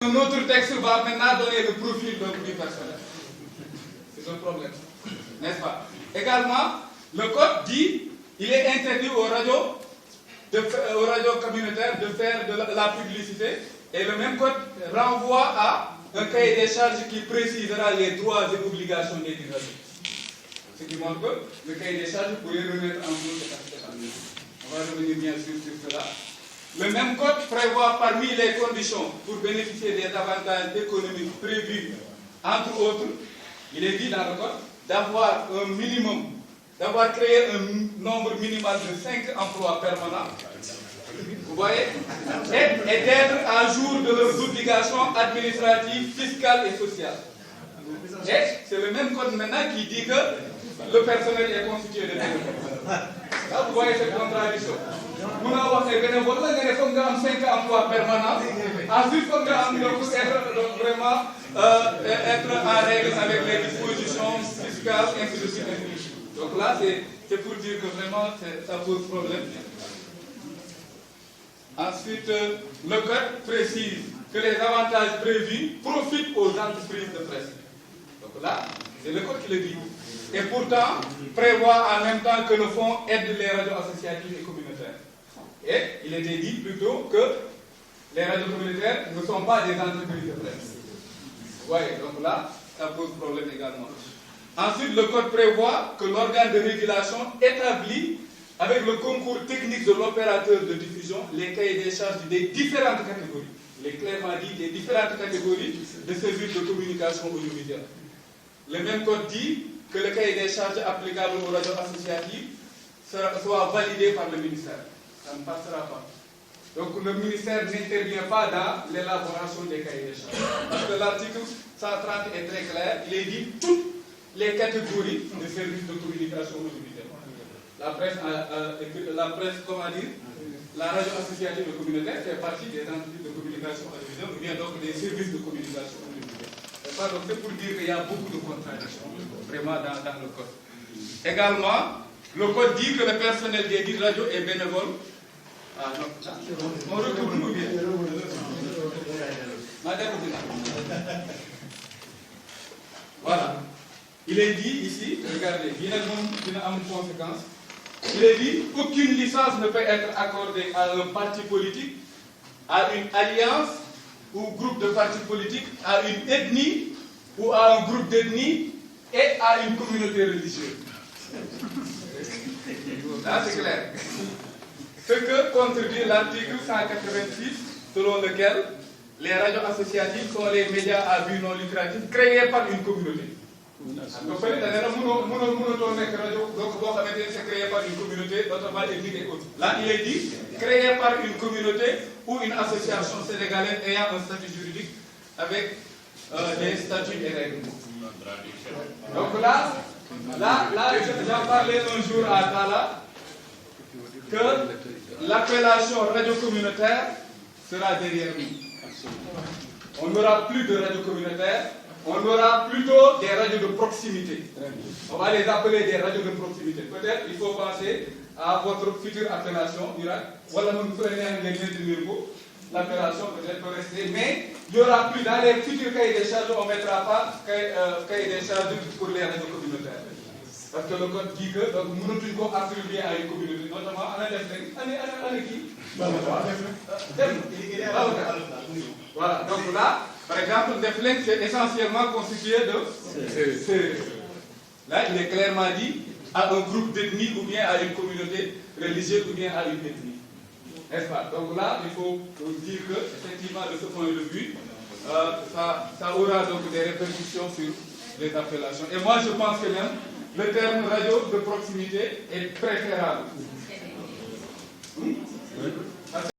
Un autre texte va maintenant donner le profil donc, du personnel. C'est un problème, n'est-ce pas? Également, le code dit il est interdit aux radios communautaires de faire de la publicité, et le même code renvoie à un cahier des charges qui précisera les droits et obligations des radios. Ce qui montre que le cahier des charges pourrait remettre en cause cet aspect-là. On va revenir bien sûr sur cela. Le même code prévoit parmi les conditions pour bénéficier des avantages économiques prévus, entre autres, il est dit dans le code, d'avoir un minimum, d'avoir créé un nombre minimal de 5 emplois permanents, vous voyez, et d'être à jour de leurs obligations administratives, fiscales et sociales. Et c'est le même code maintenant qui dit que le personnel est constitué de bénévoles. Là, vous voyez cette contradiction. Nous avons des bénévoles, il faut avoir 5 emplois permanents. Ensuite, il faut être vraiment être en règle avec les dispositions fiscales, ainsi de suite. Donc là, c'est pour dire que vraiment, ça pose problème. Ensuite, le code précise que les avantages prévus profitent aux entreprises de presse. Donc là, c'est le code qui le dit. Et pourtant, prévoit en même temps que le fonds aide les radios associatives et communautaires. Et il était dit plutôt que les radios communautaires ne sont pas des entreprises de presse. Vous voyez, donc là, ça pose problème également. Ensuite, le code prévoit que l'organe de régulation établit, avec le concours technique de l'opérateur de diffusion, les cahiers des charges des différentes catégories. Il est clairement dit des différentes catégories de services de communication audiovisuelle. Le même code dit que le cahier des charges applicable aux radios associatives soit validé par le ministère. Ça ne passera pas. Donc le ministère n'intervient pas dans l'élaboration des cahiers des charges. Parce que l'article 130 est très clair, il est dit toutes les catégories de services de communication audiovisuelle. La presse, comment dire, la radio associative de communautaire fait partie des entreprises de communication audiovisuelle, ou bien donc des services de communication audiovisuelle. C'est pour dire qu'il y a beaucoup de contradictions, vraiment dans le code. Également, le code dit que le personnel des dites radios est bénévole. Ah non, on retourne nous bien. Voilà. Il est dit ici, regardez, il y a une conséquence. Il est dit qu'aucune licence ne peut être accordée à un parti politique, à une alliance ou groupe de partis politiques, à une ethnie ou à un groupe d'ethnie et à une communauté religieuse. Là, c'est clair. Ce que contredit l'article 186, selon lequel les radios associatives sont les médias à but non lucratif créés par une communauté. Donc, c'est créé par une communauté, notamment ethnique et autres. Là, il est dit créé par une communauté ou une association sénégalaise ayant un statut juridique avec des statuts et règles. Donc là j'en parlais un jour à Tala que l'appellation radio communautaire sera derrière nous. On n'aura plus de radio communautaire. On aura plutôt des radios de proximité. On va les appeler des radios de proximité. Peut-être il faut penser à votre future appellation. Voilà, l'appellation peut-être peut rester, mais il n'y aura plus dans les futurs cahiers des charges, on ne mettra pas cahier des charges pour les radios communautaires. Parce que le code dit que nous ne pouvons pas attribuer à une communauté, notamment à la qui. Voilà, donc là, par exemple, Defleng, c'est essentiellement constitué de... Là, il est clairement dit à un groupe d'ethnie ou bien à une communauté religieuse ou bien à une ethnie. N'est-ce pas? Donc là, il faut dire que, effectivement, de ce point de vue, ça aura donc des répercussions sur les appellations. Et moi, je pense que même le terme radio de proximité est préférable.